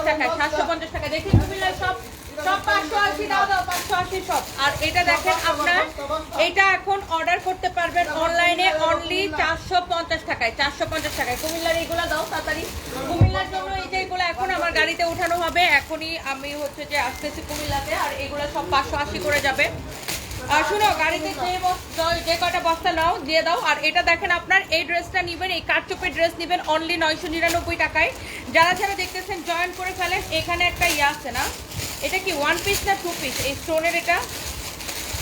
টাকায়, 750 টাকা। দেখি কুমিল্লার সব 580 দাও, 580 সব। আর এটা দেখেন আপনার, এটা এখন অর্ডার করতে পারবেন অনলাইনে অনলি 450 টাকায়, 450 টাকায়। কুমিল্লার এইগুলা দাও তাড়াতাড়ি। কুমিল্লার জন্য এই যে এগুলো এখন আমার গাড়িতে উঠানো হবে, এখনই আমি হচ্ছে যে আসতেছি কুমিল্লাতে। আর এগুলো সব 580 করে যাবে। আর শুনো, গাড়িতে যে কয়টা বস্তা নাও দিয়ে দাও। আর এটা দেখেন আপনার, এই ড্রেসটা নেবেন, এই কাটচুপের ড্রেস নেবেন অনলি 999 টাকায়। যারা যারা দেখতেছেন জয়েন করে ফেলেন। এখানে একটা ইয়ে আছে না, এটা কি ওয়ান পিস না টু পিস? এই স্টোনের এটা,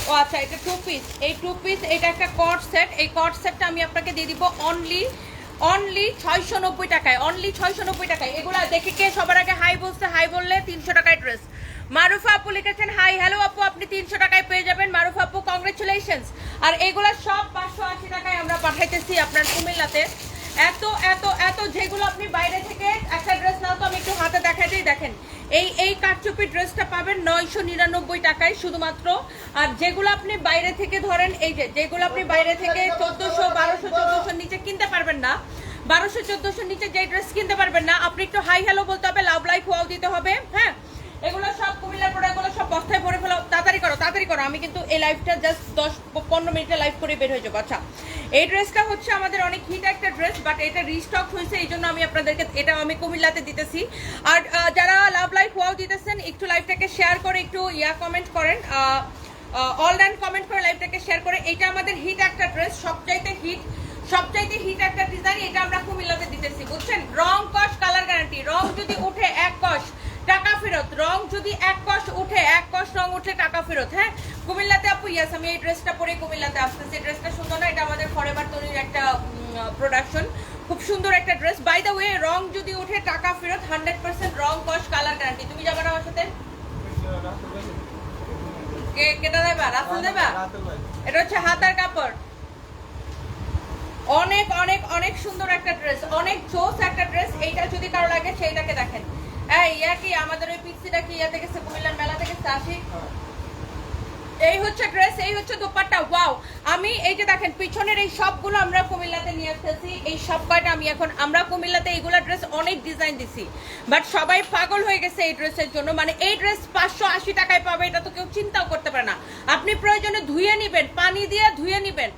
ও আচ্ছা এটা টু পিস। এই টু পিস, এটা একটা কট সেট। এই কট সেটটা আমি আপনাকে দিয়ে দিব অনলি 690 টাকায়, অনলি 690 টাকায়। এগুলা দেখে কে সবার আগে হাই বলছে? হাই বললে 300 টাকায় ড্রেস। মারুফা আপু লিখেছেন হাই, হ্যালো আপু, আপনি 300 টাকায় পেয়ে যাবেন। মারুফা আপু কংগ্রেচুলেশনস। আর এগুলা সব 580 টাকায় আমরা পাঠাইতেছি আপনার কুমিল্লাতে। এত এত এত, যেগুলো আপনি বাইরে থেকে একটা ড্রেস নাও তো, আমি একটু হাতে দেখাইতেই দেখেন। এই কাটচুপি ড্রেসটা পাবেন 999 টাকায় শুধুমাত্র। আর যেগুলো আপনি বাইরে থেকে ধরেন, এই যেগুলো আপনি বাইরে থেকে 1400, 1200, 1400 নিচে কিনতে পারবেন না, 1200, 1400 নিচে যে ড্রেস কিনতে পারবেন না, আপনি একটু হাই হ্যালো বলতে হবে, লাভ লাইক ওয়াও দিতে হবে। হ্যাঁ, এগুলো সব কুমিল্লার প্রোডাক্টগুলো সব বস্তায় ভরে ফেলো। তাড়াতাড়ি করো, তাড়াতাড়ি করো। আমি কিন্তু এই লাইভটা জাস্ট 10-15 মিনিটে লাইভ করে বের হয়ে যাবো। আচ্ছা, এই ড্রেসটা হচ্ছে আমাদের অনেক হিট একটা ড্রেস, বাট এটা রিস্টক হয়েছে, এই জন্য আমি আপনাদেরকে এটা আমি কুমিল্লাতে দিতেছি। আর যারা লাভ লাইক ওয়াও দিতেছেন, একটু লাইভটাকে শেয়ার করে একটু কমেন্ট করেন, অল ডান কমেন্ট করে লাইভটাকে শেয়ার করে। এটা আমাদের হিট একটা ড্রেস, সবচাইতে হিট একটা ডিজাইন। এটা আমরা কুমিল্লাতে দিতেছি, বুঝছেন? রং কস কালার গ্যারান্টি। রং যদি উঠে 1 কস টাকা ফেরত, রং যদি 1 কস উঠে, 1 কস রং উঠে টাকা ফেরত। হ্যাঁ, কুমিল্লাতে আপু ইয়াস, আমি এই ড্রেসটা পরে কুমিল্লাতে আসতেছি। ড্রেসটা সুন্দর না? এটা আমাদের ফরএভার তৈরির একটা প্রোডাকশন, খুব সুন্দর একটা ড্রেস। বাই দ্য ওয়ে, রং যদি উঠে টাকা ফেরত, 100% রং কস কালার গ্যারান্টি। তুমি যাবে না আমার সাথে? কেটা দেবা? রাসেল দেবা? এটা হচ্ছে হাতার কাপড়। অনেক অনেক অনেক সুন্দর একটা ড্রেস, অনেক জোস একটা ড্রেস। এইটা যদি কারো লাগে সেইটাকে দেখেন। এই কি আমাদের ওই পিক্সিটা কি ইয়াতে গেছে, কুমিল্লার মেলা থেকে আসি। এই হচ্ছে ড্রেস, এই হচ্ছে দোপাট্টা। ওয়াও! আমি এই যে দেখেন পিছনের এই সবগুলো আমরা কুমিল্লাতে নিয়ে আসতেছি। এই সব কয়টা আমি এখন, আমরা কুমিল্লাতে এইগুলা ড্রেস অনেক ডিজাইন দিছি, বাট সবাই পাগল হয়ে গেছে এই ড্রেসের জন্য। মানে এই ড্রেস 580 টাকায় পাবে, এটা তো কেউ চিন্তাও করতে পারে না। আপনি প্রয়োজনে ধুয়ে নিবেন, পানি দিয়ে ধুয়ে নিবেন।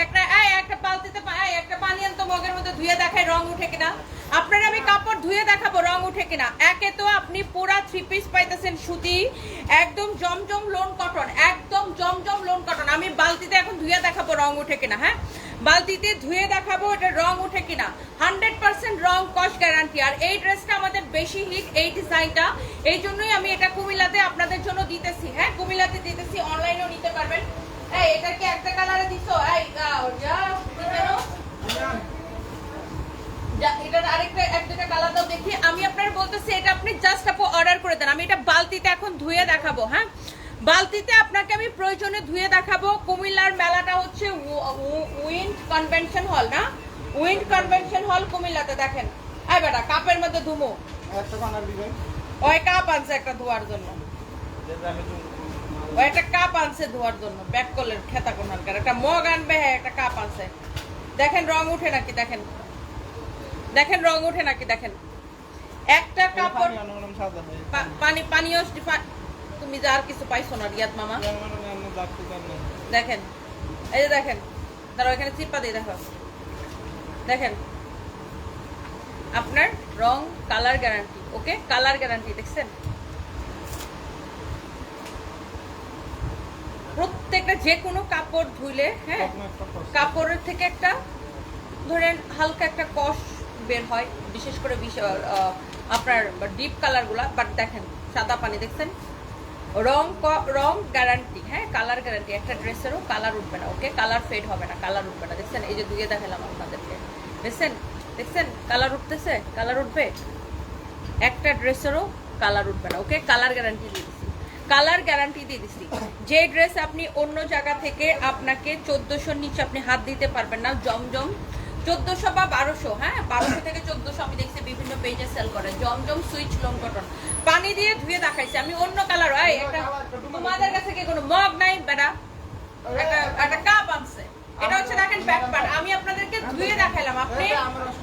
একটা বালতিতে একটা পানি আনতো মগের মধ্যে, ধুয়ে দেখায় রং উঠে কিনা। আপনার আমি কাপড় ধুয়ে দেখাবো রং উঠে কিনা। একে তো আপনি পুরা 3 পিস পাইতেছেন সুতি, একদম জমজম লোন কটন, একদম জমজম লোন কটন। আমি বালতিতে এখন ধুয়ে দেখাবো রং উঠে কিনা। হ্যাঁ, বালতিতে ধুয়ে দেখাবো এটা রং উঠে কিনা। 100% রং কস গ্যারান্টি। আর এই ড্রেসটা আমাদের বেশি হিট, এই ডিজাইনটা, এই জন্যই আমি এটা কুমিল্লাতে আপনাদের জন্য দিতেছি। হ্যাঁ, কুমিল্লাতে দিতেছি, অনলাইনেও নিতে পারবেন। এটা কি একটা কালারে দিছো? এটার আরেকটা এক দুটা কালার দাও দেখি। আমি আপনার বলতেছি, এটা আপনি জাস্ট আপু অর্ডার করে দেন। আমি এটা বালতিতে এখন ধুয়ে দেখাবো। হ্যাঁ, বালতিতে আপনাকে আমি প্রয়োজনে ধুয়ে দেখাবো। কুমিল্লার মেলাটা হচ্ছে উইন্ড কনভেনশন হল, না? উইন্ড কনভেনশন হল কুমিল্লাতে। দেখেন, এই বেটা কাপের মধ্যে ধুমো। ওই কাপ আনছে একটা ধোয়ার জন্য, ওই একটা কাপ আনছে ধোয়ার জন্য। ব্যাক কলের খেতা কোনানকার একটা মগ আনবে, হ্যাঁ একটা কাপ আনছে। দেখেন রং উঠে নাকি, দেখেন দেখেন রং উঠে নাকি, দেখেন। একটা কাপড় পানিও তুমি যা আর কিছু পাইছো না রিয়াদ মামা। দেখেন, এই যে দেখেন, তারা এখানে চিপা দিয়ে দেখো, দেখেন আপনার রং কালার গ্যারান্টি। ওকে, কালার গ্যারান্টি। দেখছেন প্রত্যেকটা, যে কোনো কাপড় ধুইলে, হ্যাঁ, কাপড়ের থেকে একটা ধরেন হালকা একটা কষ বের হয়, বিশেষ করে আপনার ডিপ কালার গুলা। বাট দেখেন সাদা পানি, দেখছেন রং গ্যারান্টি। হ্যাঁ, কালার গ্যারান্টি। একটা ড্রেসেরও কালার উঠবে না। ওকে, কালার ফেড হবে না, কালার উঠবে না। দেখছেন, এই যে ধুয়ে দেখালাম আপনাদেরকে, দেখছেন দেখছেন কালার উঠতেছে, কালার উঠবে। একটা ড্রেসেরও কালার উঠবে না। ওকে, কালার গ্যারান্টি দিয়ে দিচ্ছি, কালার গ্যারান্টি দিয়ে দিচ্ছি। যে ড্রেস আপনি অন্য জায়গা থেকে আপনাকে 1400 নিচে আপনি হাত দিতে পারবেন না। জমজম 1400 বা 1200, হ্যাঁ 1200 থেকে 1400 আমি দেখছি বিভিন্ন পেজে সেল করে। জমজম সুইচ লং কটন, পানি দিয়ে ধুয়ে দেখাইছি আমি। অন্য কালার হয় একটা, তোমাদের কাছে কি কোনো মগ নাই বেটা? একটা কাপ আনছে, এটা হচ্ছে দেখেন ব্যাক পার্ট। আমি আপনাদেরকে ধুয়ে দেখাইলাম, আপনি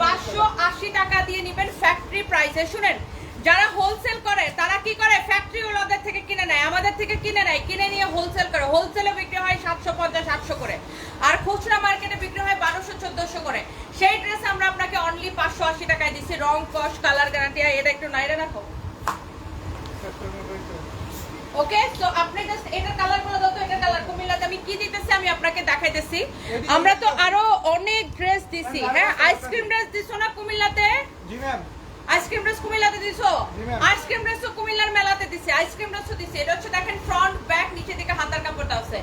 580 টাকা দিয়ে নেবেন ফ্যাক্টরি প্রাইসে। শুনেন, যারা হোলসেল করে তারা কি করে, ফ্যাক্টরি ওদের থেকে কিনে নেয়, আমাদের থেকে কিনে নেয়, কিনে নিয়ে হোলসেল করে। হোলসেলে বিক্রি হয় 750-800 করে, আর খুচরা মার্কেটে বিক্রি হয় 1200-1400 করে। সেই ড্রেস আমরা আপনাকে অনলি 580 টাকায় দিচ্ছি, রং কস কালার গ্যারান্টি। এটা একটু নাইরে রাখো। ওকে, সো আপনি জাস্ট এটার কালারগুলো দাও তো। এটার কালার কুমিল্লাতে আমি কি দিতেছি আমি আপনাকে দেখাইতেছি। আমরা তো আরো অনেক ড্রেস দিছি। হ্যাঁ, আইসক্রিম ড্রেস দিছো না কুমিল্লাতে? জি ম্যাম। আইসক্রিম ড্রেস কুমিল্লাতে দিছো? আইসক্রিম ড্রেস তো কুমিল্লার মেলাতে দিছি, আইসক্রিম ড্রেসও দিছি। এটা হচ্ছে দেখেন ফ্রন্ট ব্যাক নিচে দিকে হাতার কাপড়টা আছে,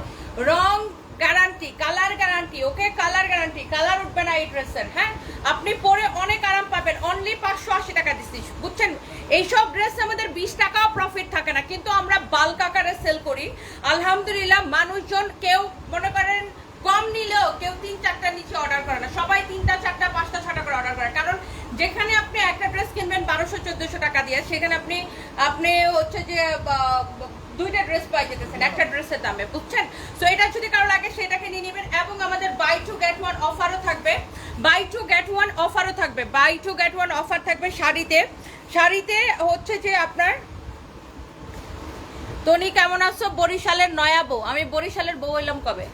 রং গ্যারান্টি, কালার গ্যারান্টি। ওকে, কালার গ্যারান্টি, কালার উঠবে না এই ড্রেসের। হ্যাঁ, আপনি পরে অনেক আরাম পাবেন। অনলি 580 টাকা দিচ্ছি, বুঝছেন? এইসব ড্রেস আমাদের 20 টাকাও প্রফিট থাকে না, কিন্তু আমরা বাল্ক আকারে সেল করি। আলহামদুলিল্লাহ, মানুষজন কেউ মনে করেন কম নিলেও কেউ 3-4টা নিচে অর্ডার করে না, সবাই 3টা 4টা 5টা 6টা করে অর্ডার করে। কারণ যেখানে আপনি একটা ড্রেস কিনবেন 1200-1400 টাকা দিয়ে, সেখানে আপনি হচ্ছে যে 2টা ড্রেস পাই যেতেছেন একটা ড্রেসের দামে, বুঝছেন? সো এটা যদি কারো লাগে সেটাকে নিয়ে নেবেন। এবং আমাদের বাই টু গেট ওয়ান অফারও থাকবে, বাই টু গেট ওয়ান অফারও থাকবে, buy two get one offer থাকবে শাড়িতে। শাড়িতে হচ্ছে যে আপনার, তনি কেমন আছো? বরিশালের নয়া বউ। আমি বরিশালের বউ হইলাম কবে?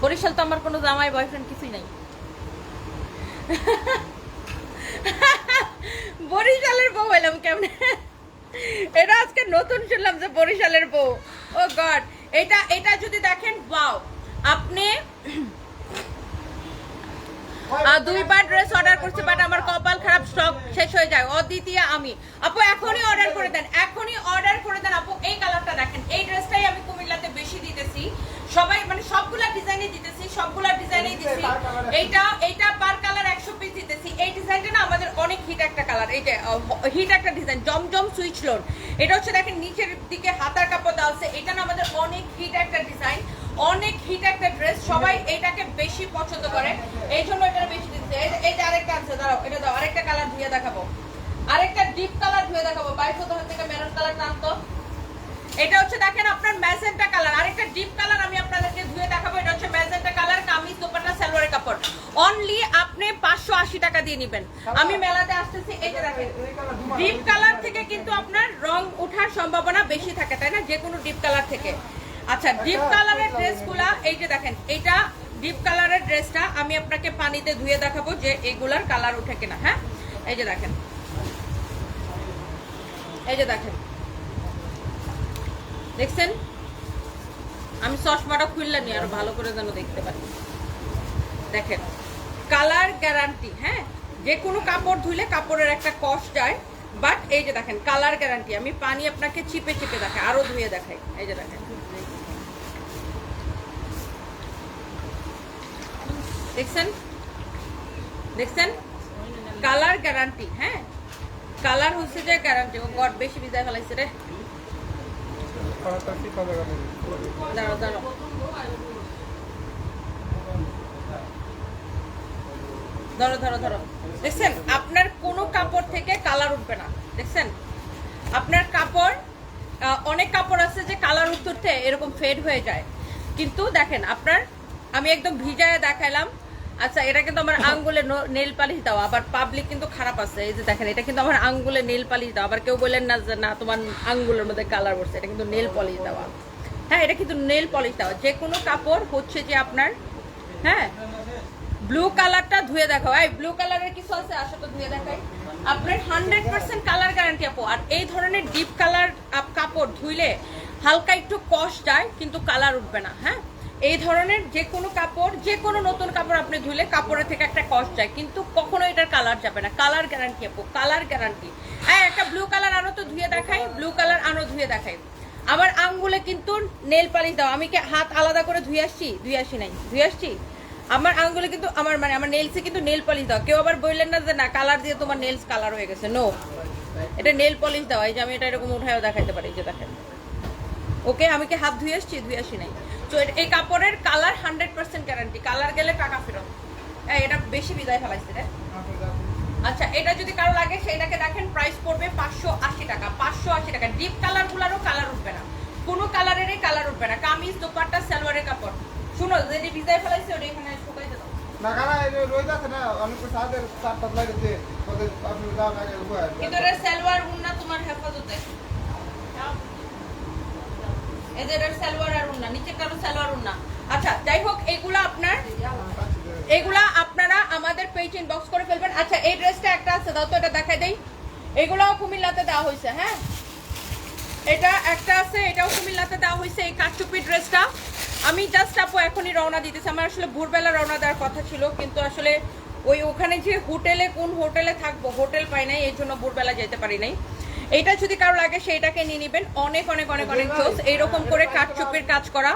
বরিশাল তো আমার কোনো জামাই বয়ফ্রেন্ড কিছুই নাই। বরিশালের বউ হইলাম কেমনে? এটা আজকে নতুন শুনলাম যে বরিশালের বউ। ও গড, এটা যদি দেখেন, ওয়াও। আপনি 2বার ড্রেস অর্ডার করছি, বাট আমার কপাল খারাপ, স্টক শেষ হয়ে যায়। অদ্বিতীয় আমি। আপু এখনই অর্ডার করে দেন, এখনই অর্ডার করে দেন। আপু এই কালারটা দেখেন, এই ড্রেসটাই আমি কুমিল্লাতে বেশি দিতেছি, সবাই মানে সবগুলা ডিজাইনে দিতেছি, সবগুলা ডিজাইনেই দিতেছি। এইটা পার কালার 100 পিস দিতেছি। এই ডিজাইনটা না আমাদের অনেক হিট একটা কালার, এই যে হিট একটা ডিজাইন, জমজম সুইচ লোন। এটা হচ্ছে দেখেন নিচের দিকে হাতার কাপড় দেওয়া আছে। এটা না আমাদের অনেক হিট একটা ডিজাইন, অনেক হিট একটা ড্রেস, সবাই এটাকে বেশি পছন্দ করে, এই জন্য এটা বেশি দিচ্ছে। এই যে আরেকটা আছে, দাঁড়াও, এটা দাও, আরেকটা কালার ধুয়ে দেখাবো, আরেকটা ডিপ কালার ধুয়ে দেখাবো। 22 থেকে মেরুন কালার টানতো। এটা হচ্ছে দেখেন আপনার ম্যাজেন্টা কালার, আরেকটা ডিপ কালার আমি আপনাদেরকে ধুয়ে দেখাবো। এটা হচ্ছে ম্যাজেন্টা কালার, কামিজ দোপাট্টা সালোয়ারের কাপড়। অনলি আপনি 580 টাকা দিয়ে নেবেন। আমি মেলাতে আসতেছি, এই যে দেখেন ডিপ কালার থেকে কিন্তু আপনার রং ওঠার সম্ভাবনা বেশি থাকে, তাই না? যে কোনো ডিপ কালার থেকে। আচ্ছা, ডিপ কালারের ড্রেসগুলা এই যে দেখেন, এটা ডিপ কালারের ড্রেসটা আমি আপনাকে পানিতে ধুয়ে দেখাবো যে এগুলার কালার উঠে কিনা। হ্যাঁ, এই যে দেখেন, এই যে দেখেন, দেখছেন? আমি চশমাটা খুললাম নি আরো ভালো করে যেন দেখতে পারি। দেখেন, কালার গ্যারান্টি। হ্যাঁ, যে কোনো কাপড় ধুইলে কাপড়ের একটা কষ্ট যায়, বাট এই যে দেখেন কালার গ্যারান্টি। আমি পানি আপনাকে চিপে চিপে দেখাই, আরো ধুয়ে দেখাই। এই যে দেখেন, দেখছেন? দেখছেন? Colour guarantee. হ্যাঁ, কালার হচ্ছে যে গ্যারান্টি। ও গড, বেশি ভিজায় ফেলাইছে রে। দাঁড়াও দাঁড়াও, ধরো ধরো ধরো। দেখছেন, আপনার কোনো কাপড় থেকে কালার উঠবে না। দেখছেন, আপনার কাপড়, অনেক কাপড় আছে যে কালার উঠতে এরকম ফেড হয়ে যায়, কিন্তু দেখেন আপনার, আমি একদম ভিজায় দেখাইলাম। আচ্ছা, এটা কিন্তু আমার আঙ্গুলে নেল পালিশ দাও, আবার পাবলিক কিন্তু খারাপ আছে। এই যে দেখেন, এটা কিন্তু আমার আঙ্গুলে নেল পালিশ দাও, আবার কেউ বললেন না যে না তোমার আঙ্গুলের মধ্যে কালার পড়ছে, এটা কিন্তু নেল পলিশ দেওয়া। হ্যাঁ, এটা কিন্তু নেল পলিশ দেওয়া। যে কোনো কাপড় হচ্ছে যে আপনার, হ্যাঁ, ব্লু কালারটা ধুয়ে দেখাও। এই ব্লু কালারের কিছু আছে, আসো তো ধুয়ে দেখাই। আপনার 100% কালার গ্যারান্টি আপু। আর এই ধরনের ডিপ কালার কাপড় ধুইলে হালকা একটু কষ্ট যায়, কিন্তু কালার উঠবে না। হ্যাঁ, এই ধরনের যে কোনো কাপড়, যে কোনো নতুন কাপড় আপনি ধুইলে কাপড়ের থেকে একটা কষ্ট যায়, কিন্তু কখনো এটার কালার যাবে না। কালার গ্যারান্টি আপু, কালার গ্যারান্টি। হ্যাঁ, একটা ব্লু কালার আনো তো ধুয়ে দেখাই, ব্লু কালার আনো ধুয়ে দেখাই। আমার আঙ্গুলে কিন্তু নেল পালিশ দাও। আমি কি হাত আলাদা করে ধুয়ে আসছি? ধুয়ে আসি নাই, ধুয়ে আসছি। আমার আঙ্গুলে কিন্তু আমার নেলসে কিন্তু নেল পলিশ দাও। কেউ আবার বললেন না যে না কালার দিয়ে তোমার নেলস কালার হয়ে গেছে। নো, এটা নেল পলিশ দেওয়া। এই যে আমি এটা এরকম উঠায়ও দেখাইতে পারি, এই যে দেখেন। ওকে, আমি কি হাত ধুয়ে আসছি? ধুয়ে আসি নাই। তো এই কাপড়ের কালার 100% গ্যারান্টি, কালার গেলে টাকা ফেরত। এটা বেশি বিদায় ফেলাইছে রে। আচ্ছা, এটা যদি কারো লাগে সেইটাকে দেখেন, প্রাইস পড়বে 580 টাকা। 580 টাকা। ডিপ কালার গুলারও কালার উঠবে না, কোনো কালারেরই কালার উঠবে না। কামিজ দোপাট্টা সালোয়ারের কাপড়। শুনো, যদি বিদায় ফেলাইছে ওটা এখানে শুকাইতে দাও। কিন্তু এটা সালোয়ার উন্না তোমার হেফাজতে, এদের সালোয়ার আর উন্না, নিচে কারো সালোয়ার উন্না। আচ্ছা যাই হোক, এগুলা আপনারা আমাদের পেজ ইনবক্স করে ফেলবেন। আচ্ছা এই ড্রেসটা একটা আছে, দাও তো, এটা দেখাই দেই। এগুলাও কুমিল্লাতে দেওয়া হয়েছে, হ্যাঁ এটা একটা আছে, এটাও কুমিল্লাতে দেওয়া হয়েছে। এই কাটচুপি ড্রেসটা আমি জাস্ট আপু এখনই রওনা দিতেছি। আমার আসলে ভোরবেলা রওনা দেওয়ার কথা ছিল, কিন্তু আসলে ওখানে যে হোটেলে, কোন হোটেলে থাকবো, হোটেল পাই নাই, এই জন্য ভোরবেলা যেতে পারি নাই। এটা যদি কারো লাগে সেইটাকে নিয়ে নেবেন। অনেক অনেক অনেক অনেক জোস এইরকম করে কাটচুপির কাজ করা,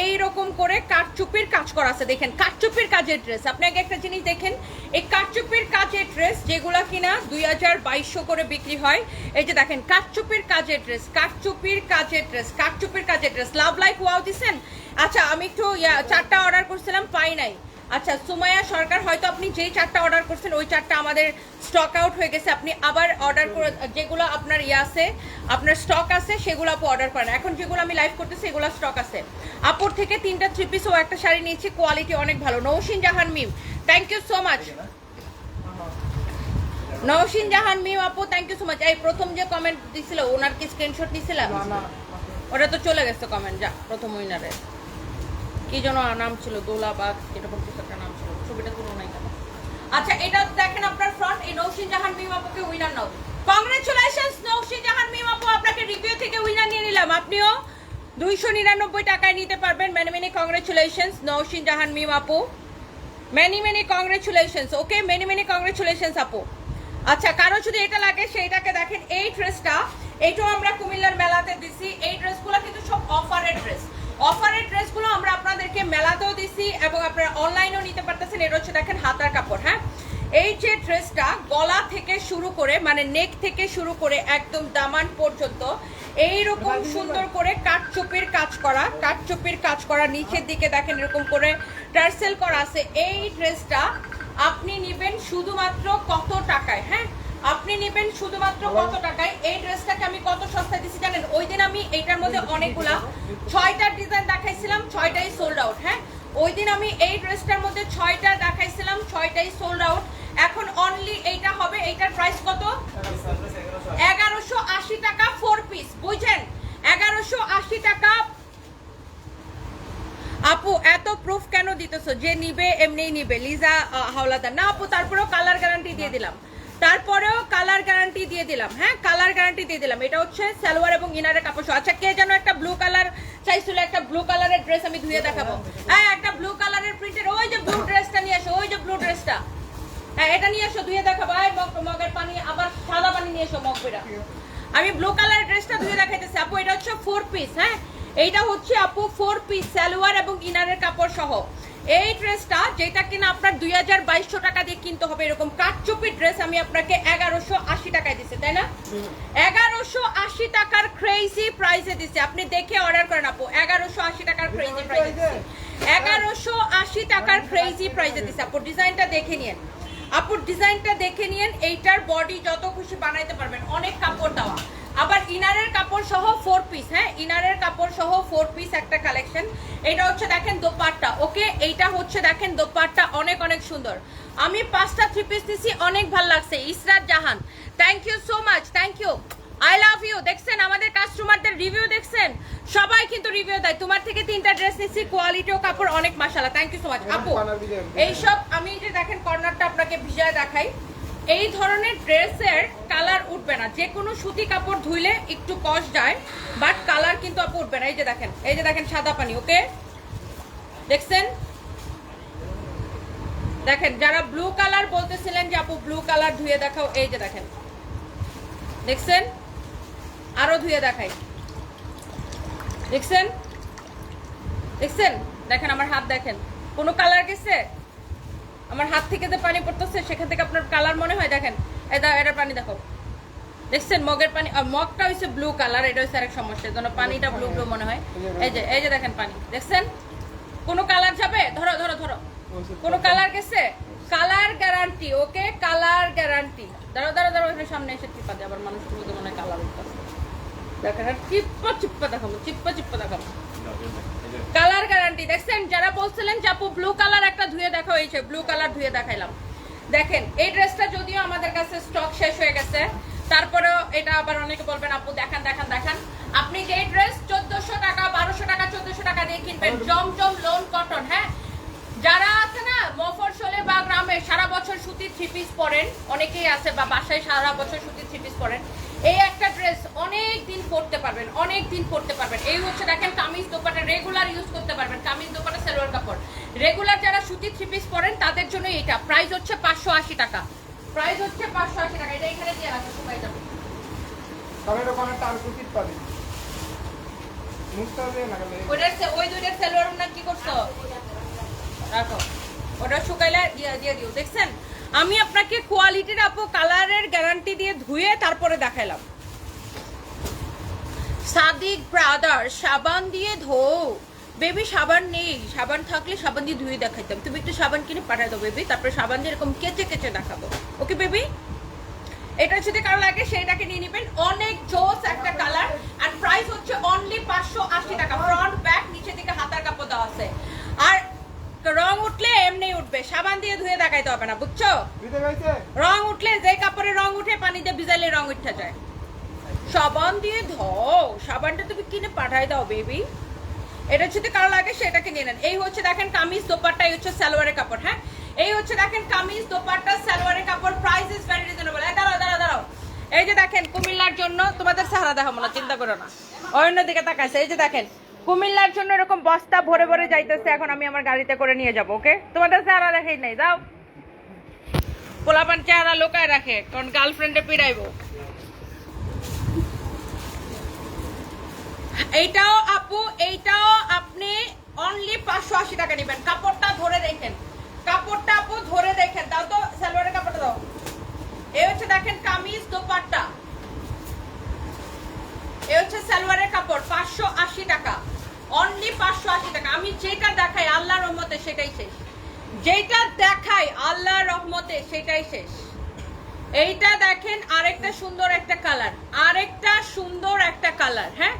এইরকম করে কাটচুপির কাজ করা আছে। দেখেন কাটচুপির কাজের ড্রেস, আপনি আগে একটা জিনিস দেখেন, এই কাটচুপির কাজের ড্রেস যেগুলা কিনা 2200 করে বিক্রি হয়, এই যে দেখেন কাটচুপির কাজের ড্রেস, কাটচুপির কাজের ড্রেস, কাটচুপির কাজের ড্রেস। লাভ লাইক ওয়াও দিছেন। আচ্ছা আমি একটু 4টা অর্ডার করছিলাম, পাই নাই। আচ্ছা সুমাইয়া সরকার, হয়তো আপনি যেই 4টা অর্ডার করছেন ওই 4টা আমাদের স্টক আউট হয়ে গেছে। আপনি আবার অর্ডার করে, যেগুলো আপনার আছে, আপনার স্টক আছে, সেগুলো আপু অর্ডার করেন। এখন যেগুলো আমি লাইভ করতেছি এগুলো স্টক আছে। আপুর থেকে 3টা 3 পিস ও একটা শাড়ি নিয়েছি, কোয়ালিটি অনেক ভালো। নৌশিন জাহান মিম, thank you so much. Naushin জাহান মিম আপু, থ্যাংক ইউ সো মাচ। এই প্রথম যে কমেন্ট দিছিল, ওনার কি স্ক্রিনশট নিছিলাম? ওটা তো চলে গেছে কমেন্ট। যা, প্রথম উইনারের কি যেন নাম ছিল, দোলাবাগ এরকম কিছু একটা নাম ছিল, ছবিটা তুলো নাই কেন? আচ্ছা এটা দেখেন আপনার ফ্রন্ট, এই নৌশিন জাহান মিম আপুকে উইনার নাও। কংগ্রেচুলেশনস নৌশিন জাহান মিম আপু, আপনাকে রিভিউ থেকে উইনার নিয়ে নিলাম। আপনিও 299 টাকায় নিতে পারবেন। মেনি মেনি কংগ্রেচুলেশনস নৌশিন জাহান মিম আপু, মেনি মেনি কংগ্রেচুলেশনস। ওকে, মেনি মেনি কংগ্রেচুলেশনস আপু। আচ্ছা কারো যদি এটা লাগে সেইটাকে দেখেন, এই ড্রেসটা, এইটাও আমরা কুমিল্লার মেলাতে দিছি। এই ড্রেসগুলো কিন্তু সব অফারের ড্রেস, অফারের ড্রেসগুলো আমরা আপনাদেরকে মেলাতেও দিছি এবং আপনারা অনলাইনেও নিতে পারতেছেন। এটা হচ্ছে দেখেন হাতার কাপড়, হ্যাঁ এই যে ড্রেসটা গলা থেকে শুরু করে, মানে নেক থেকে শুরু করে একদম দামান পর্যন্ত এইরকম সুন্দর করে কাটচুপির কাজ করা, কাটচুপির কাজ করা, নিচের দিকে দেখেন এরকম করে টার্সেল করা আছে। এই ড্রেসটা আপনি নেবেন শুধুমাত্র কত টাকায়? হ্যাঁ আপনি নেবেন শুধুমাত্র কত টাকায়? এই ড্রেসটাকে আমি কত সস্তায় দিচ্ছি জানেন? ওই দিন আমি এইটার মধ্যে অনেকগুলা 6টা ডিজাইন দেখাইছিলাম, 6টাই সোল্ড আউট। হ্যাঁ ওই দিন আমি এই ড্রেসটার মধ্যে 6টা দেখাইছিলাম, 6টাই সোল্ড আউট। এখন অনলি এইটা হবে, এইটার প্রাইস কত? 1180 টাকা 4 পিস, বুঝছেন? 1180 টাকা। আপু এত প্রুফ কেন দিতেছো? যে নিবে এমনিই নিবে, লিজা হাওলাদার। না আপু তারপরেও কালার গ্যারান্টি দিয়ে দিলাম, তারপরেও কালার গ্যারান্টি দিয়ে দিলাম। হ্যাঁ কালার গ্যারান্টি দিয়ে দিলাম। এটা হচ্ছে সালোয়ার এবং ইনারের কাপড়। আচ্ছা কে যেন একটা ব্লু কালার চাইছিল, একটা ব্লু কালারের ড্রেস আমি ধুয়ে দেখাবো। হ্যাঁ একটা ব্লু কালারের প্রিন্টের, ওই যে ব্লু ড্রেসটা নিয়ে আসো, ওই যে ব্লু ড্রেসটা, হ্যাঁ এটা নিয়ে আসো, ধুয়ে দেখাবো। এই মগের পানি, আবার সাদা পানি নিয়ে এসো মগ বেরা। আমি ব্লু কালারের ড্রেসটা ধুয়ে দেখাইতেছি আপু। এটা হচ্ছে 4 পিস, হ্যাঁ এইটা হচ্ছে আপু 4 পিস সালোয়ার এবং ইনারের কাপড় সহ। এই ড্রেসটা যেটা কিনা আপনার 2200 টাকা দিয়ে কিনতে হবে, এরকম কাটচুপি ড্রেস আমি আপনাকে 1180 টাকায় দিচ্ছি, তাই না? 1180 টাকার ক্রেজি প্রাইসে দিচ্ছি। আপনি দেখে অর্ডার করেন আপু। 1180 টাকার ক্রেজি প্রাইসে দিচ্ছি, 1180 টাকার ক্রেজি প্রাইসে দিচ্ছি আপু। ডিজাইনটা দেখে নিন আপুর, ডিজাইনটা দেখে নিন। এইটার বডি যত খুশি বানাইতে পারবেন, অনেক কাপড় দেওয়া। আবার ইনারের কাপড় সহ 4 পিস, হ্যাঁ ইনারের কাপড় সহ 4 পিস একটা কালেকশন। এটা হচ্ছে দেখেন দোপাট্টা, ওকে এইটা হচ্ছে দেখেন দোপাট্টা, অনেক অনেক সুন্দর। আমি 5টা 3 পিস দিছি, অনেক ভালো লাগছে। Israt Jahan, thank you so much, thank you, I love you. দেখছেন আমাদের কাস্টমারদের রিভিউ, দেখছেন সবাই কিন্তু রিভিউ দেয়। তোমার থেকে 3টা ড্রেস নিছি, কোয়ালিটি ও কাপড় অনেক মাশাআল্লাহ, থ্যাংক ইউ সো মাচ আপু। এইসব আমি যে দেখেন কর্নারটা আপনাকে ভিজায় দেখাই, এই ধরনের ড্রেসের কালার উঠবে না। যে কোনো সুতি কাপড় ধুইলে একটু কষ্ট যায়, বাট কালার কিন্তু আপু উঠবে না। এই যে দেখেন, এই যে দেখেন সাদা পানি, ওকে দেখছেন? দেখেন যারা ব্লু কালার বলতেছিলেন যে আপু ব্লু কালার ধুয়ে দেখাও, এই যে দেখেন, দেখছেন? আরো ধুয়ে দেখাই, দেখছেন? দেখছেন? দেখেন আমার হাত, দেখেন কোনো কালার গেছে? আমার হাত থেকে যে পানি পড়তেছে সেখান থেকে আপনার কালার মনে হয়? দেখেন এটা পানি দেখো, দেখছেন? মগের পানি, মগটা হচ্ছে ব্লু কালার, এটা হচ্ছে আরেক সমস্যা, যেন পানিটা ব্লু ব্লু মনে হয়। এই যে দেখেন পানি, দেখছেন? কোনো কালার যাবে? ধরো ধরো ধরো, কোনো কালার গেছে? Colour guarantee, okay colour guarantee. দাঁড়ো দাঁড়ো দাঁড়ো, এখানে সামনে এসে চিপা দিয়ে আবার মানুষ মনে হয় কালার উঠতেছে। দেখেন চিপ্পা চিপ্পা দেখাবো, চিপ্পা চিপ্পা দেখাবো। কালার গ্যারান্টি দেখছেন, যারা বলছিলেন যে আপু ব্লু কালার একটা ধুয়ে দেখা হয়েছে, ব্লু কালার ধুয়ে দেখাইলাম। দেখেন এই ড্রেসটা যদিও আমাদের কাছে স্টক শেষ হয়ে গেছে, তারপরেও এটা আবার অনেকে বলবেন আপু দেখান দেখান দেখান। আপনি যে ড্রেস 1400 টাকা 1200 টাকা 1400 টাকা দিয়ে কিনবেন, জমজম লোন কটন, হ্যাঁ যারা আছে না মফস্বলে বা গ্রামে সারা বছর সুতির থ্রি পিস পরেন, অনেকেই আছে বা বাসায় সারা বছর সুতির থ্রি পিস পরেন, এই একটা ড্রেস অনেক দিন পরতে পারবেন, অনেক দিন পরতে পারবেন। এই হচ্ছে দেখেন কামিজ দোপাট্টা রেগুলার ইউজ করতে পারবেন, কামিজ দোপাট্টা সালোয়ার কাপড় রেগুলার যারা সুতির থ্রি পিস পরেন তাদের জন্য এটা প্রাইস হচ্ছে 580 টাকা, প্রাইস হচ্ছে 580 টাকা। এটা এখানে দিয়ে রাখো সবাই যাবে, তবে দোকানে টান কুচিত পাবি মুস্তা দিয়ে না গেলে ওই দুইটার সালোয়ার না কি করছো রাখো, ওটা শুকাইলে দিয়ে দিও। দেখছেন আমি আপনাকে কোয়ালিটির আপু কালারের গ্যারান্টি দিয়ে ধুয়ে তারপরে দেখাইলাম। সাদিক ব্রাদার সাবান দিয়ে ধো, বেবি সাবান নেই, সাবান থাকলে সাবান দিয়ে ধুয়ে দেখাইতাম, তুমি একটু সাবান কিনে পাঠাই দাও বেবি, তারপরে সাবান দিয়ে এরকম কেচে কেচে দেখাবো, ওকে বেবি। এটা যদি কারো লাগে সেইটাকে নিয়ে নেবেন, অনেক জোস একটা কালার। আর প্রাইস হচ্ছে অনলি 580 টাকা, ফ্রন্ট ব্যাক নিচে দিকে হাতার কাপড় দেওয়া আছে। আর রং উঠলে এমনি উঠবে, সাবান দিয়ে ধুয়ে দেখাইতে হবে না, বুঝছো? রং উঠলে যে কাপড়ে রং উঠে পানি দিয়ে ভিজাইলে রং উঠে যায়, সাবান দিয়ে ধোও, সাবানটা তুমি কিনে পাঠাই দাও বেবি। এটা যদি কারো লাগে সেটাকে নিয়ে নেন। এই হচ্ছে দেখেন কামিজ দোপাট্টা, এই হচ্ছে সালোয়ারের কাপড়, হ্যাঁ এই হচ্ছে দেখেন কামিজ দোপাট্টা সালোয়ারের কাপড়, প্রাইস ইজ ভেরি রিজনেবল। দাঁড়াও দাঁড়াও দাঁড়াও, এই যে দেখেন কুমিল্লার জন্য তোমাদের সাহারা দেখাবো না, চিন্তা করো না, অন্যদিকে তাকাইছে। এই যে দেখেন কুমিল্লার জন্য এরকম বস্তা ভরে ভরে যাইতেছে, এখন আমি আমার গাড়িতে করে নিয়ে যাবো, ওকে? তোমাদের চেহারা দেখাই নাই, যাও। পোলাপান চেহারা লোকায় রাখে, কারণ গার্লফ্রেন্ডে পিড়াইবো। এইটাও আপু, এইটাও আপনি অনলি 580 টাকা নেবেন। কাপড়টা ধরে দেখেন, কাপড়টা আপু ধরে দেখেন, দাও তো সালোয়ারের কাপড়টা দাও। এই হচ্ছে দেখেন কামিজ দোপাট্টা, এই হচ্ছে সালোয়ারের কাপড়, 580 টাকা, অনলি 580 টাকা। আমি যেটা দেখাই আল্লাহর রহমতে সেটাই শেষ, যেটা দেখাই আল্লাহর রহমতে সেটাই শেষ। এইটা দেখেন আরেকটা সুন্দর একটা কালার, আরেকটা সুন্দর একটা কালার, হ্যাঁ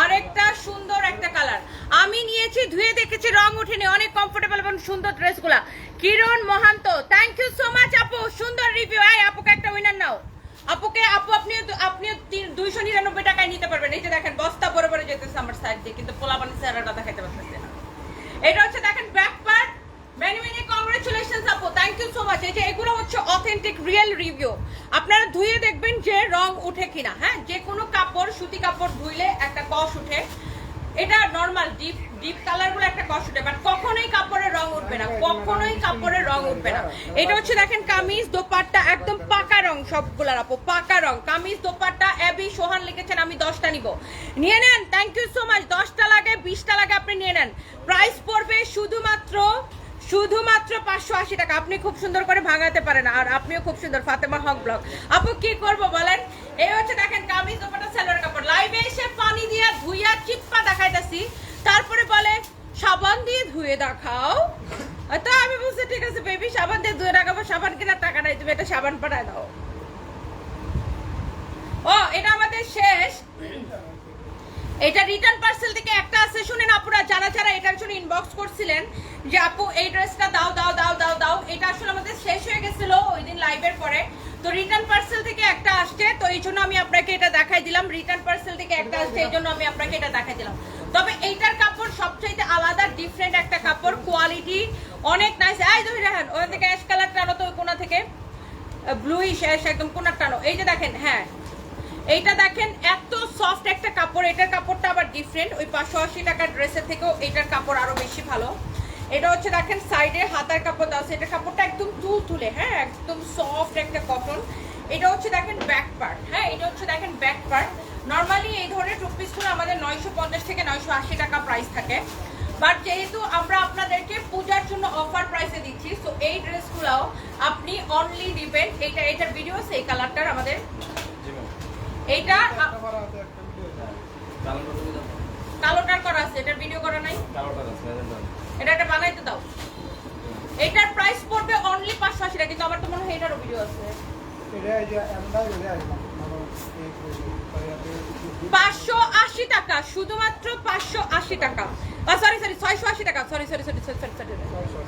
আরেকটা সুন্দর একটা কালার। আমি নিয়েছি ধুয়ে দেখেছি, রং উঠেনি, অনেক কমফোর্টেবল এবং সুন্দর ড্রেসগুলা। কিরণ মহান্ত, থ্যাংক ইউ সো মাচ আপু, সুন্দর রিভিউ। এই আপুকে একটা উইনার নাও, আপুকে, আপু আপনি 299 টাকায় নিতে পারবেন। এই যে দেখেন বস্তা বড় বড় যেতেছে আমার সাইড দিয়ে, কিন্তু পোলাপানি চেহারাটা দেখাইতে পারতেছে না। এটা হচ্ছে দেখেন back part, many many congratulations আপু, থ্যাংক ইউ সো মাচ। এই যে এগুলো হচ্ছে অথেন্টিক রিয়েল রিভিউ, আপনারা ধুয়ে দেখবেন যে রং উঠে কিনা, হ্যাঁ যে কোনো কাপড় সুতি কাপড় ধুইলে একটা কষ উঠে, এটা নরমাল ডিপ কালার গুলো একটা কষ উঠে, বাট কখনোই কাপড়ের রং উঠবে না, কখনোই কাপড়ের রং উঠবে না। এটা হচ্ছে দেখেন কামিজ দোপাট্টা, একদম পাকা রং সবগুলার আপু, পাকা রং কামিজ দোপাট্টা। এবি সোহান লিখেছেন আমি 10টা নিব, নিয়ে নেন, থ্যাংক ইউ সো মাচ। 10টা লাগে 20টা লাগে আপনি নিয়ে নেন, প্রাইস পড়বে শুধুমাত্র 580 টাকা। আপনি খুব সুন্দর করে ভাঙাতে পারেন, আর আপনিও খুব সুন্দর, ফাতেমা হক ব্লগ। আপু কি করবো বলেন? এই হচ্ছে দেখেন কামিজ দোপাট্টা সালোয়ার কাপড়, লাইভে এসে পানি দিয়া ধুইয়া চিপ্পা দেখাইতাছি, তারপরে বলে সাবান দিয়ে ধুয়ে দেখাও। তো আমি বলছি ঠিক আছে বেবি, সাবান দিয়ে ধুয়ে দেখাবো, সাবান কেনার টাকা নাই, তুমি এটা সাবান পাঠায় দাও। ও এটা আমাদের শেষ, এটা রিটার্ন পার্সেল থেকে একটা আছে। শুনেন আপুরা, যারা যারা এটার জন্য ইনবক্স করছিলেন যে আপু এই ড্রেসটা দাও দাও দাও দাও দাও, এটা আসলে আমাদের শেষ হয়ে গেছিল ওই দিন লাইভের পরে, তো রিটার্ন পার্সেল থেকে একটা আসছে, তো এই জন্য আমি আপনাকে এটা দেখাই দিলাম। রিটার্ন পার্সেল থেকে একটা আসছে, এই জন্য আমি আপনাকে এটা দেখাই দিলাম। তবে এইটার কাপড় সবচাইতে আলাদা, ডিফারেন্ট একটা কাপড়, কোয়ালিটি অনেক নাইস। এই ধরে রাখেন, ওখান থেকে অ্যাশ কালার টানো, তো ওই কোনা থেকে ব্লুইশ অ্যাশ একদম কোনার টানো, এই যে দেখেন, হ্যাঁ এইটা দেখেন এত সফট একটা কাপড়, এটার কাপড়টা আবার ডিফারেন্ট, ওই 580 টাকার ড্রেসের থেকেও এটার কাপড় আরো বেশি ভালো। এটা হচ্ছে দেখেন সাইডে হাতার কাপড় দেওয়া আছে, এটার কাপড়টা একদম তুলে, হ্যাঁ একদম সফট একটা কটন। এটা হচ্ছে দেখেন ব্যাক পার্ট, হ্যাঁ এটা হচ্ছে দেখেন ব্যাক পার্ট। নর্মালি এই ধরনের টু পিসগুলো আমাদের 950 থেকে 980 টাকা প্রাইস থাকে, বাট যেহেতু আমরা আপনাদেরকে পূজার জন্য অফার প্রাইসে দিচ্ছি, সো এই ড্রেসগুলোও আপনি অনলি দিবেন। এটার ভিডিও আছে, এই কালারটার আমাদের এইটা কালোটার করা আছে, এটার ভিডিও করা নাই, এটা একটা বানাইতে দাও। এটার প্রাইস পড়বে অনলি 580 টাকা, কিন্তু আমার তো মনে হয় এটারও ভিডিও আছে। 580 টাকা, শুধুমাত্র 580 টাকা। সরি 680 টাকা,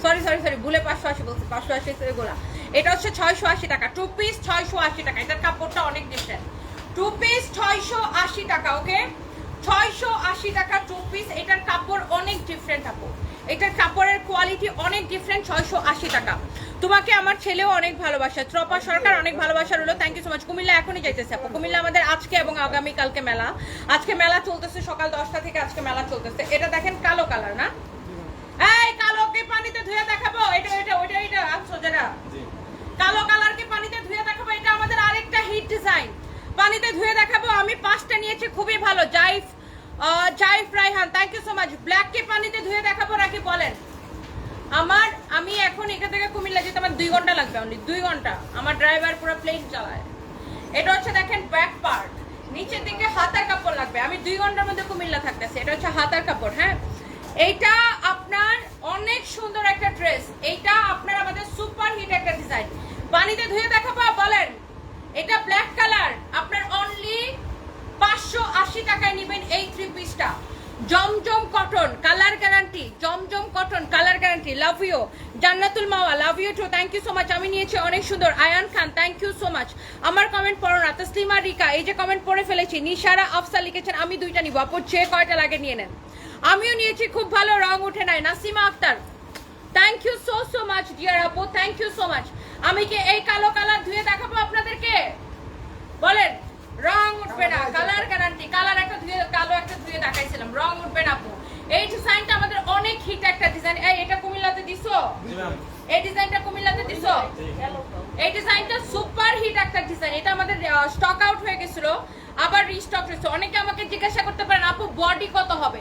সরি ভুলে 580 বলছি, 580 এগুলা। এটা হচ্ছে 680 টাকা, 2 পিস 680 টাকা। এটার কাপড়টা অনেক ডিফারেন্ট। 2 পিস 680 টাকা, ওকে 680 টাকা 2 পিস। এটার কাপড় অনেক ডিফারেন্ট আপু, এটার কাপড়ের কোয়ালিটি অনেক ডিফারেন্ট। 680 টাকা। তোমাকে আমার ছেলেও অনেক ভালোবাসা, ত্রপা সরকার অনেক ভালোবাসা রইলো, thank you so much. Comilla এখনই যাইতেছে আপু, কুমিল্লা আমাদের আজকে এবং আগামী কালকে মেলা। আজকে মেলা চলতেছে সকাল 10টা থেকে, আজকে মেলা চলতেছে। এটা দেখেন কালো কালার না, এই কালোকে পানিতে ধুয়ে দেখাবো। এটা আনছো যেটা কালো কালারকে পানিতে ধুয়ে দেখাবো। এটা আমাদের আরেকটা হিট ডিজাইন, পানিতে ধুয়ে দেখাবো। আমি 5টা নিয়েছি, খুবই ভালো। Zaif Raihan, thank you so much. Black কে পানিতে ধুয়ে দেখাবো নাকি বলেন? আমি এখন এখান থেকে কুমিল্লা যেতে আমার 2 ঘন্টা লাগবে, অনলি 2 ঘন্টা। আমার ড্রাইভার পুরো প্লেন চালায়। এটা হচ্ছে দেখেন ব্যাক পার্ট, নিচের দিকে হাতার কাপড় লাগবে। আমি 2 ঘন্টার মধ্যে কুমিল্লা থাকতেছি। এটা হচ্ছে হাতার কাপড়, হ্যাঁ। এইটা আপনার অনেক সুন্দর একটা ড্রেস। এইটা আপনার আমাদের সুপার হিট একটা ডিজাইন, পানিতে ধুয়ে দেখাবো বলেন। এটা ব্ল্যাক কালার, আপনার অনলি 580 টাকায় নেবেন এই 3 পিসটা। Zamzam cotton colour guarantee, Zamzam cotton colour guarantee. Love you Jannatul Mawa, love you too, thank you so much. আমি নিয়েছি অনেক সুন্দর। Ayan Khan, thank you so much. আমার কমেন্ট পড়ো না। তসলিমা রিকা, এই যে কমেন্ট পড়ে ফেলেছি। নিশারা আফসা লিখেছেন আমি 2টা নিব আপু, যে কয়টা লাগে নিয়ে নেন। আমিও নিয়েছি, খুব ভালো, রং উঠে নাই। Nasima Akter, thank you so much dear আপু, থ্যাংক ইউ সো মাচ। আমি কি এই কালো কালার ধুয়ে দেখাবো আপনাদেরকে বলেন? রং উঠবে না, কালার গ্যারান্টি। কালার একটা ধুয়ে, কালো একটা ধুয়ে দেখাইছিলাম, রং উঠবে না আপু। এই ডিজাইনটা আমাদের অনেক হিট একটা ডিজাইন। এটা কুমিল্লাতে দিছো? এই ডিজাইনটা কুমিল্লাতে দিছো? এই ডিজাইনটা সুপার হিট একটা ডিজাইন। এটা আমাদের স্টক আউট হয়ে গেছিল, আবার রিস্টক হয়েছে। অনেকে আমাকে জিজ্ঞাসা করতে পারেন আপু বডি কত হবে।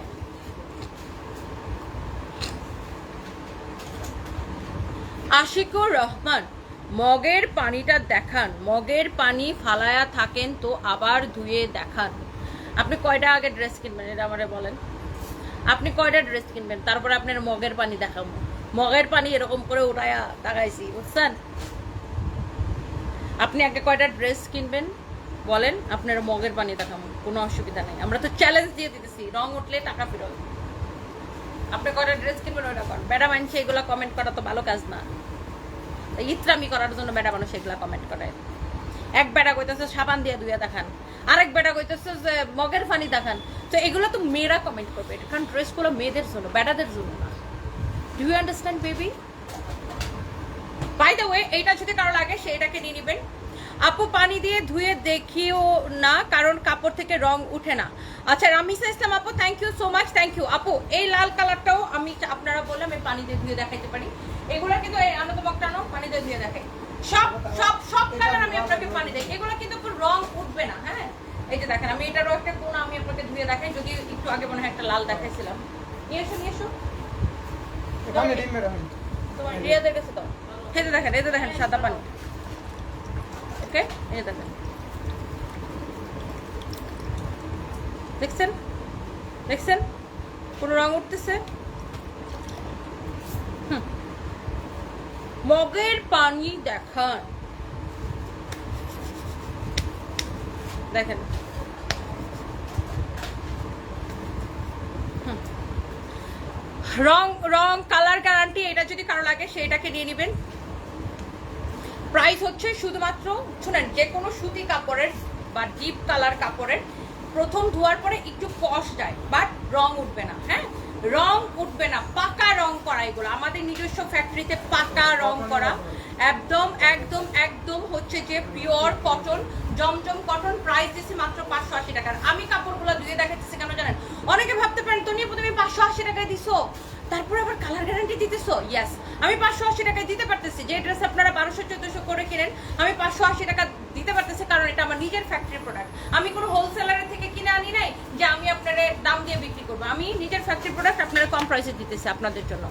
আশিকুর রহমান, মগের পানিটা দেখান। মগের পানি ফালায়া থাকেন তো আবার ধুয়ে দেখান। আপনি কয়টা আগে ড্রেস কিনবেন এটা আমারে বলেন। আপনি কয়টা ড্রেস কিনবেন, তারপরে আপনার মগের পানি দেখাবো। মগের পানি এরকম করে উঠায়া তাকাইছি, বুঝছেন? আপনি আগে কয়টা ড্রেস কিনবেন বলেন, আপনার মগের পানি দেখাবো, কোনো অসুবিধা নেই। আমরা তো চ্যালেঞ্জ দিয়ে দিতেছি, রং উঠলে টাকা ফেরত। আপনি কয়টা ড্রেস কিনবেন ওইটা করেন। বেড়া মানুষ এগুলো কমেন্ট করা তো ভালো কাজ না। ইত্রামি করার জন্য বেড়া মানুষ এগুলা কমেন্ট করে। এক বেড়া কইতেছে সাবান দিয়ে ধুয়ে দেখান, আরেক বেড়া কইতেছে যে মগের পানি দেখান। তো এগুলো তো মেয়েরা কমেন্ট করবে, কারণ ড্রেসগুলো মেয়েদের জন্য, বেড়াদের জন্য না। Do you understand baby? By the way, এইটা যদি কারো লাগে সেটাকে নিয়ে নেবেন আপু। পানি দিয়ে ধুয়ে দেখিও না, কারণ কাপড় থেকে রং উঠে না। আচ্ছা রামিসা ইসলাম আপু, thank you so much, thank you আপু। এই লাল কালারটাও আমি, আপনারা বললাম আমি পানি দিয়ে ধুয়ে দেখাইতে পারি। এগুলো কিন্তু এই আনন্দ বক্তানো পানি দিয়ে ধুয়ে দেখাই। সব কালার আমি আপনাকে পানি দেই। এগুলো কিন্তু রং উঠবে না, হ্যাঁ। এই যে দেখেন, আমি এটারও একটা কোণ আমি আপনাকে ধুয়ে দেখাই। যদি একটু আগে মনে হয় একটা লাল দেখাইছিলাম। নিয়ে এসো তোমার রিয়াদের কাছে তো। এই যে দেখেন সাদা পানি, ওকে। এই যে দেখছেন কোনো রং উঠতেছে? মগের পানি দেখান, দেখেন রং কালার গ্যারান্টি। এটা যদি কারো লাগে সেটাকে নিয়ে নেবেন। প্রাইস হচ্ছে শুধুমাত্র, শুনেন, যে কোনো সুতি কাপড়ের বা ডিপ কালার কাপড়ের প্রথম ধোয়ার পরে একটু কষ যায়, বাট রং উঠবে না, হ্যাঁ, রং উঠবে না। পাকা রং করা, এগুলো আমাদের নিজস্ব ফ্যাক্টরিতে পাকা রং করা, একদম একদম একদম হচ্ছে যে পিওর কটন, জমজম কটন। প্রাইস দিচ্ছি মাত্র 580 টাকার। আমি কাপড়গুলো ধুয়ে দেখাচ্ছি কেন জানেন? অনেকে ভাবতে পারেন তো নিয়ে তুমি 580 টাকায় দিছো, তারপরে আবার কালার গ্যারান্টি দিতেছো। ইয়েস, আমি 580 টাকায় দিতে পারতেছি। যে ড্রেস আপনারা 1200-1400 করে কিনেন, আমি 580 টাকা দিতে পারতেছি, কারণ এটা আমার নিজের ফ্যাক্টরি প্রোডাক্ট। আমি কোনো হোলসেলারের থেকে কিনে আনি নাই যে আমি আপনাদের দাম দিয়ে বিক্রি করবো। আমি নিজের ফ্যাক্টরি প্রোডাক্ট আপনারা কম প্রাইসে দিতেছি আপনাদের জন্য।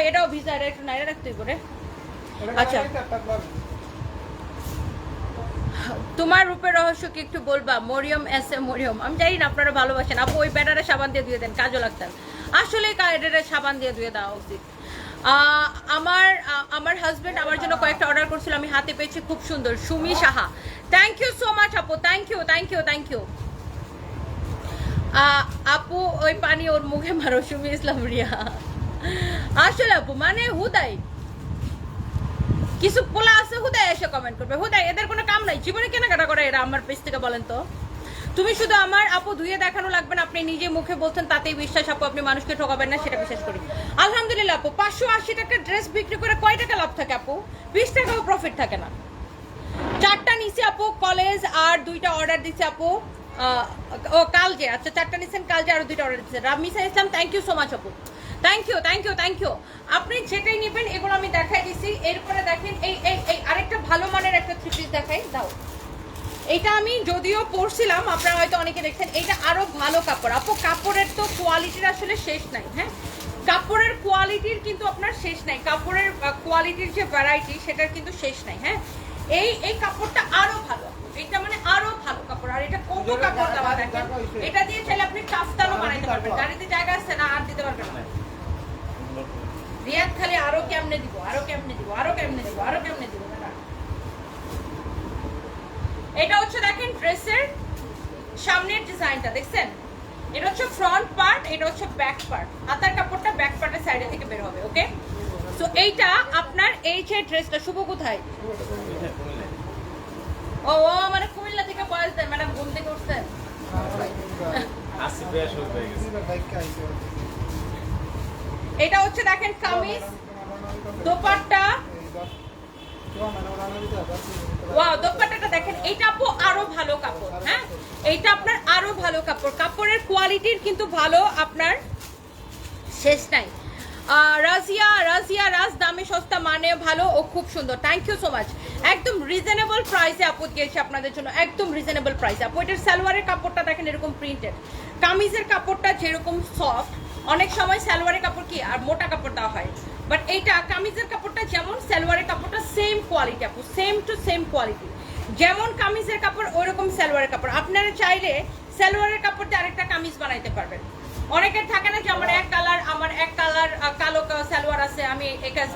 এটাও ভিজা, এটা একটু নাইরা রাখতে করে। আচ্ছা, তোমার রূপের রহস্য কি একটু বলবা? মরিয়ম মরিয়ম, আমি জানি না আপনারা ভালোবাসেন আপু। ওই ব্যাটারে সাবান দিয়ে ধুয়ে দেন, কাজল আক্তার। আসলে ব্যাটারে সাবান দিয়ে ধুয়ে দেওয়া উচিত। আমার হাজবেন্ড আমার জন্য কয়েকটা অর্ডার করছিল, আমি হাতে পেয়েছি, খুব সুন্দর। Sumi Saha, thank you so much আপু, থ্যাংক ইউ। আপু ওই পানি ওর মুখে মারো, সুমি ইসলাম রিয়া। আসলে আপু মানে হুদাই কিছু পোলা আছে, হুদাই এসে কমেন্ট করবে, হুদাই এদের কোনো কাম নাই, জীবনে কেনাকাটা করে এরা আমার পেজ থেকে, বলেন তো। তুমি শুধু আমার আপু ধুয়ে দেখানো লাগবে না, আপনি নিজে মুখে বলছেন তাতেই বিশ্বাস আপু, আপনি মানুষকে ঠকাবেন না, সেটা বিশ্বাস করি। আলহামদুলিল্লাহ আপু, 580 টাকা ড্রেস বিক্রি করে কয় টাকা লাভ থাকে আপু? 20 টাকাও প্রফিট থাকে না। 4টা নিচে আপু কলেজ, আর 2টা অর্ডার দিচ্ছে আপু ও কাল যে, আচ্ছা 4টা নিছেন, কাল যে আরো 2টা অর্ডার দিচ্ছে। রামিসা ইসলাম, থ্যাংক ইউ সো মাচ আপু, থ্যাংক ইউ। আপনি যেটাই নেবেন এগুলো আমি দেখাই দিছি। এরপরে দেখেন এই এই এই আরেকটা ভালো মানের একটা থ্রি পিস দেখাই দাও। এটা আমি যদিও পরছিলাম, আপনারা হয়তো অনেকে দেখছেন, এটা আরো ভালো কাপড় আপু, কাপড়ের তো কোয়ালিটির আসলে শেষ নাই। হ্যাঁ, কাপড়ের কোয়ালিটির কিন্তু আপনার শেষ নাই, কাপড়ের কোয়ালিটির যে ভ্যারাইটি সেটার কিন্তু শেষ নাই। হ্যাঁ, এই কাপড়টা আরো ভালো, এটা মানে আরো ভালো কাপড়। আর এটা কত কাপড় দেওয়া দেখেন, এটা দিয়ে চাইলে আপনি কাফতানও বানাইতে পারবেন। গাড়িতে জায়গা আছে না, আর দিতে পারবেন না। রিয়াদ খালি আরো কেমনে দিব। এটা হচ্ছে দেখেন ড্রেসের সামনের ডিজাইনটা দেখছেন, এটা হচ্ছে ফ্রন্ট পার্ট, এটা হচ্ছে ব্যাক পার্ট। হাতার কাপড়টা ব্যাক পার্টের সাইডে থেকে বের হবে। ওকে, সো এইটা আপনার এই যে ড্রেসটা, শুভ কোথায়? ও মানে কুমিল্লা থেকে বয়স দেয় ম্যাডাম, ঘুম থেকে উঠছেন? এটা হচ্ছে দেখেন কামিজ, দোপাট্টা, ওয়াও দোপাট্টাটা দেখেন, এটা আপু আরো ভালো কাপড়। হ্যাঁ, এইটা আপনার আরো ভালো কাপড়, কাপড়ের কোয়ালিটির কিন্তু ভালো, আপনার শেষ নাই। রাজ দামে সস্তা মানে ভালো ও খুব সুন্দর, থ্যাংক ইউ সো মাচ। একদম রিজনেবল প্রাইসে আপু দিয়েছি আপনাদের জন্য, একদম রিজনেবল প্রাইসে আপু। এটার সালোয়ারের কাপড়টা দেখেন এরকম প্রিন্টেড, কামিজের কাপড়টা যেরকম সফট, অনেক সময় সালোয়ারের কাপড় কি আর মোটা কাপড় দেওয়া হয়, বাট এইটা কামিজের কাপড়টা যেমন, সালোয়ারের কাপড়টা সেম কোয়ালিটি আপু, সেম টু সেম কোয়ালিটি। যেমন কামিজের কাপড় ওইরকম সালোয়ারের কাপড়। আপনারা চাইলে সালোয়ারের কাপড় দিয়ে আরেকটা কামিজ বানাইতে পারবেন। অনেকের থাকে না যে আমার এক কালার কালো সালোয়ার আছে, আমি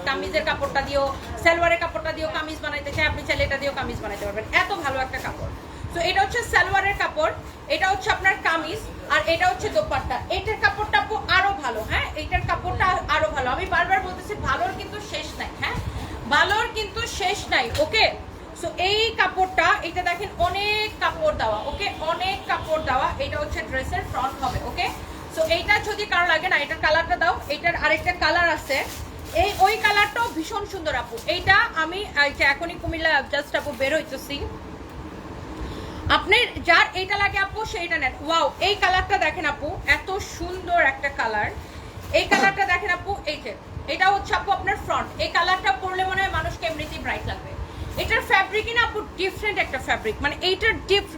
কামিজের কাপড়টা দিয়েও সালোয়ারের কাপড়টা দিয়েও কামিজ বানাইতে চাই, আপনি চাইলে এটা দিয়েও কামিজ বানাইতে পারবেন, এত ভালো একটা কাপড়। তো এটা হচ্ছে সালোয়ারের কাপড়, এটা হচ্ছে আপনার কামিজ, আর এটা হচ্ছে দোপাট্টা। এটার কাপড়টা আরো ভালো। হ্যাঁ, এইটার কাপড়টা আরো ভালো, আমি বারবার বলতেছি ভালোর কিন্তু শেষ নাই। হ্যাঁ, ভালোর কিন্তু শেষ নাই। ওকে, সো এই কাপড়টা, এটা দেখেন অনেক কাপড় দেওয়া। ওকে, অনেক কাপড় দেওয়া। এটা হচ্ছে ড্রেসের ফ্রন্ট হবে। ওকে, সো এইটা যদি কারো লাগে না, এটার কালারটা দাও। এটার আরেকটা কালার আছে, ওই কালারটাও ভীষণ সুন্দর আপু। এইটা আমি এখনই কুমিল্লা জাস্ট আপু বের হইতেছি, আপনার যার এইটা লাগে আপু সেইটা নেন। ওয়াও, এই কালারটা দেখেন আপু, এত সুন্দর একটা কালার। এই কালারটা দেখেন আপু, এই যে এটা হচ্ছে আপু আপনার ফ্রন্ট। এই কালারটা পরলে মনে হয় মানুষকে এমনিতেই ব্রাইট লাগবে। এটার ফ্যাব্রিকই না আপু ডিফারেন্ট একটা ফ্যাব্রিক, মানে এইটার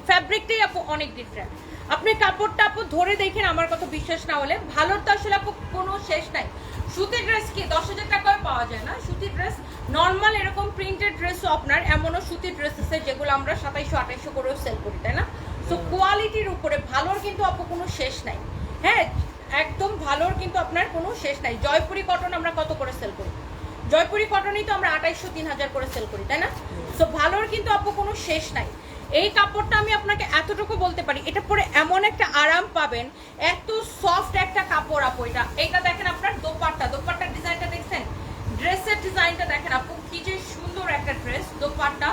ফ্যাব্রিকটাই আপু অনেক ডিফারেন্ট। আপনি কাপড়টা আপু ধরে দেখেন, আমার কথা বিশ্বাস না হলে। ভালোর তো আসলে আপু কোনো শেষ নাই। সুতির ড্রেস কি 10,000 টাকায় পাওয়া যায় না? সুতির ড্রেস নর্মাল এরকম প্রিন্টেড ড্রেসও আপনার, এমনও সুতির ড্রেস আছে যেগুলো আমরা 2700-2800 করেও সেল করি, তাই না? সো কোয়ালিটির উপরে ভালোর কিন্তু আপু কোনো শেষ নাই। হ্যাঁ, একদম ভালোর কিন্তু আপনার কোনো শেষ নাই। জয়পুরি কটন আমরা কত করে সেল করি? জয়পুরি কটনই তো আমরা 2800-3000 করে সেল করি, তাই না? সো ভালোর কিন্তু আপু কোনো শেষ নাই। এই কাপড়টা আমি আপনাকে এতটুকু বলতে পারি, এটা পরে এমন একটা আরাম পাবেন, এত সফট একটা কাপড় আপু। এটা দেখেন আপনার দোপাট্টার ডিজাইনটা দেখছেন, ড্রেসের ডিজাইনটা দেখেন আপু, কি যে সুন্দর একটা ড্রেস। দোপাট্টা,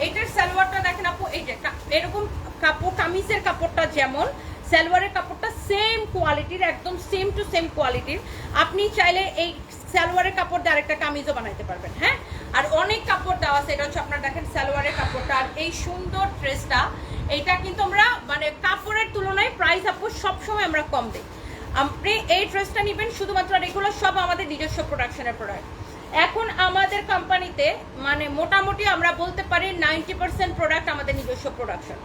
এটার সালোয়ারটা দেখেন আপু, এই যে এরকম কাপড়, কামিজের কাপড়টা যেমন, সালোয়ারের কাপড়টা সেম কোয়ালিটির, একদম সেম টু সেম কোয়ালিটির। আপনি চাইলে এই সালোয়ারের কাপড় দিয়ে আরেকটা কামিজও বানাইতে পারবেন। হ্যাঁ, আর অনেক কাপড় দেওয়া আছে। এটা হচ্ছে আপনার দেখেন সালোয়ারের কাপড়টা, আর এই সুন্দর ড্রেসটা, এটা কিন্তু আমরা মানে কাপড়ের তুলনায় প্রাইস আপু সবসময় আমরা কম দিই। আপনি এই ড্রেসটা নেবেন শুধুমাত্র, এগুলো সব আমাদের নিজস্ব প্রোডাকশনের প্রোডাক্ট। এখন আমাদের কোম্পানিতে মানে মোটামুটি আমরা বলতে পারি 90% প্রোডাক্ট আমাদের নিজস্ব প্রোডাকশন,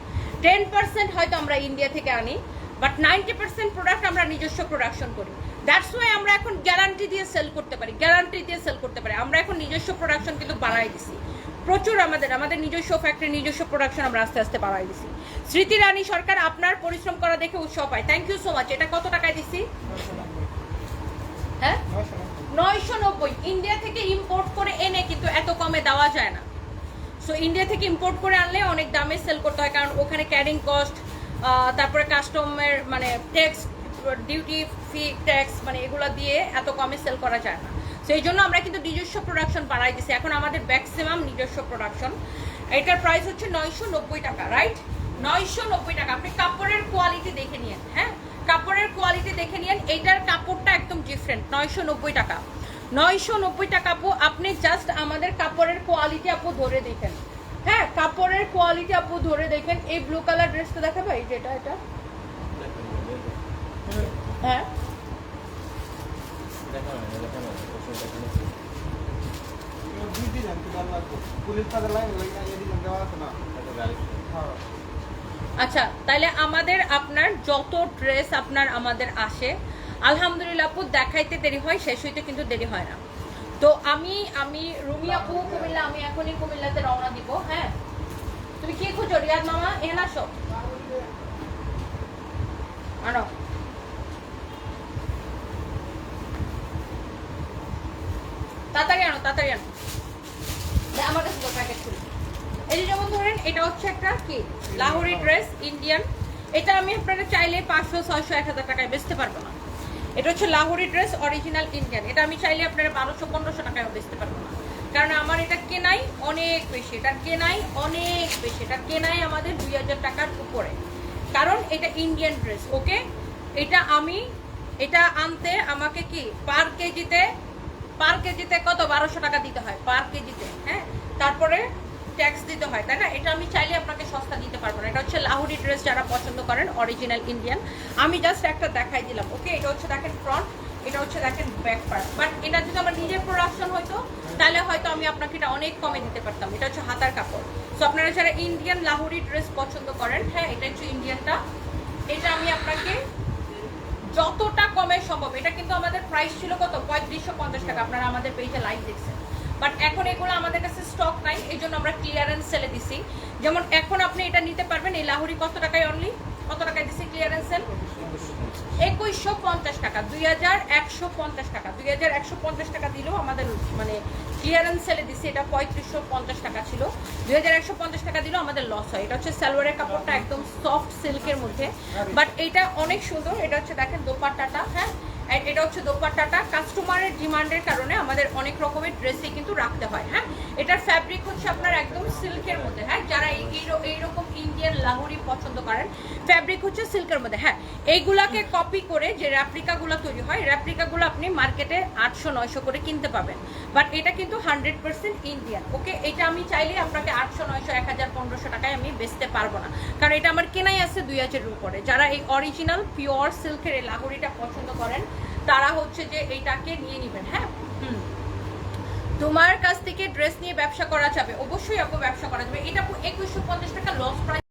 10% হয়তো আমরা ইন্ডিয়া থেকে আনি, বাট 90% প্রোডাক্ট আমরা নিজস্ব প্রোডাকশন করি। দ্যাটস ওয়াই আমরা এখন গ্যারান্টি দিয়ে সেল করতে পারি, আমরা এখন নিজস্ব প্রোডাকশন কিন্তু বাড়াই দিছি প্রচুর। আমাদের নিজস্ব ফ্যাক্টরি, নিজস্ব প্রোডাকশন আমরা আস্তে আস্তে বাড়াই দিছি। স্মৃতি রানী সরকার, আপনার পরিশ্রম করা দেখে উৎসাহ পায়, থ্যাংক ইউ সো মাচ। এটা কত টাকায় দিছি? হ্যাঁ, 990। ইন্ডিয়া থেকে ইম্পোর্ট করে এনে কিন্তু এত কমে দেওয়া যায় না। সো ইন্ডিয়া থেকে ইম্পোর্ট করে আনলে অনেক দামে সেল করতে হয়, কারণ ক্যারিং কস্ট, তারপরে কাস্টমের মানে ট্যাক্স, ডিউটি ফি, ট্যাক্স, মানে এগুলো দিয়ে এত কমে সেল করা যায় না। সেই জন্য আমরা কিন্তু নিজস্ব প্রোডাকশন বাড়াই দিচ্ছি, এখন আমাদের ম্যাক্সিমাম নিজস্ব প্রোডাকশন। এটার প্রাইস হচ্ছে 990 টাকা, রাইট? 990 টাকা। আপনি কাপড়ের কোয়ালিটি দেখে নিন, হ্যাঁ, কাপড়ের কোয়ালিটি দেখে নিন। এইটার কাপড়টা একদম ডিফারেন্ট। 990 টাকা, 990 টাকা আপু। আপনি জাস্ট আমাদের কাপড়ের কোয়ালিটি আপু ধরে দেখেন, হ্যাঁ, কাপড়ের কোয়ালিটি আপু ধরে দেখেন। এই ব্লু কালার ড্রেসটা দেখাবো, এই যেটা, এটা হ্যাঁ আচ্ছা, তাহলে আমাদের আপনার যত ড্রেস আপনার আমাদের আসে আলহামদুলিল্লাহ আপু, দেখাইতে দেরি হয়, শেষ হইতে কিন্তু দেরি হয় না। তো আমি রুমি আপু কুমিল্লা, আমি এখনই কুমিল্লাতে রওনা দিব। হ্যাঁ, তুমি কি খুঁজো রিয়াদ মামা? এখানে আসো, আনো। তাড়াতাড়ি আনো, তাড়াতাড়ি আনো, আমার কাছে তো প্যাকেট খুলি। এই যে যেমন ধরেন এটা হচ্ছে একটা কি লাহোরি ড্রেস ইন্ডিয়ান, এটা আমি আপনারা চাইলে 500, 600, 1000 টাকায় বেচতে পারবো না। এটা হচ্ছে লাহোরি ড্রেস অরিজিনাল ইন্ডিয়ান, এটা আমি চাইলে আপনারা 1200, 1500 টাকায়ও বেচতে পারবো না, কারণ আমার এটা কেনাই অনেক বেশি, এটা কেনাই অনেক বেশি, এটা কেনাই আমাদের 2000 টাকার উপরে, কারণ এটা ইন্ডিয়ান ড্রেস। ওকে, এটা আনতে আমাকে কি পার কেজিতে কত 1200 টাকা দিতে হয় পার কেজিতে, হ্যাঁ, তারপরে ট্যাক্স দিতে হয়, তাই না? এটা আমি চাইলে আপনাকে সস্তা দিতে পারবো না। এটা হচ্ছে লাহোরি ড্রেস, যারা পছন্দ করেন অরিজিনাল ইন্ডিয়ান। আমি জাস্ট একটা দেখাই দিলাম। ওকে, এটা হচ্ছে দেখেন ফ্রন্ট, এটা হচ্ছে দেখেন ব্যাক পার্ট। বাট এটা যদি আমার নিজের প্রোডাকশন হতো তাহলে হয়তো আমি আপনাকে এটা অনেক কমে দিতে পারতাম। এটা হচ্ছে হাতার কাপড়। সো আপনারা যারা ইন্ডিয়ান লাহোরি ড্রেস পছন্দ করেন, হ্যাঁ, এটা হচ্ছে ইন্ডিয়ানটা, এটা আমি আপনাকে যতটা কমে সম্ভব, এটা কিন্তু আমাদের প্রাইস ছিল কত 3550 টাকা, আপনারা আমাদের পেজে লাইভ দেখছেন। বাট এখন এগুলো আমাদের কাছে স্টক নাই, এই জন্য আমরা ক্লিয়ারেন্স সেলে দিছি। যেমন এখন আপনি এটা নিতে পারবেন এই লাহোরি কত টাকায়, অনলি কত টাকায় দিছি ক্লিয়ারেন্স সেল? 2150 টাকা, 2150 টাকা, 2150 টাকা দিলেও আমাদের মানে ক্লিয়ারেন্স সেলে দিছি। এটা 3550 টাকা ছিল, 2150 টাকা দিলেও আমাদের লস হয়। এটা হচ্ছে সালোয়ারের কাপড়টা একদম সফট সিল্কের মধ্যে, বাট এটা অনেক সুন্দর। এটা হচ্ছে দেখেন দোপাট্টাটা, হ্যাঁ, এটা হচ্ছে দোপাট্টাটা। কাস্টমারের ডিমান্ডের কারণে আমাদের অনেক রকমের ড্রেসই কিন্তু রাখতে হয়, হ্যাঁ। এটার ফ্যাব্রিক হচ্ছে আপনার একদম সিল্কের মধ্যে, হ্যাঁ, যারা এইরকম ইন্ডিয়ান লাহোরি পছন্দ করেন, ফ্যাব্রিক হচ্ছে সিল্কের মধ্যে, হ্যাঁ। এইগুলাকে কপি করে যে রেপ্লিকাগুলো তৈরি হয়, রেপ্লিকাগুলো আপনি মার্কেটে 800-900 করে কিনতে পাবেন, বাট এটা কিন্তু 100% ইন্ডিয়ান। ওকে, এটা আমি চাইলে আপনাকে 800, 900, 1000, 1500 টাকায় আমি বেচতে পারবো না, কারণ এটা আমার কেনাই আছে 2000-এর উপরে। যারা এই অরিজিনাল পিওর সিল্কের এই লাহোরিটা পছন্দ করেন তারা হচ্ছে যে এইটাকে নিয়ে নেবেন, হ্যাঁ। তোমার কাছ থেকে ড্রেস নিয়ে ব্যবসা করা যাবে, অবশ্যই আপু ব্যবসা করা যাবে। এটা 2150 টাকা লস প্রাইস।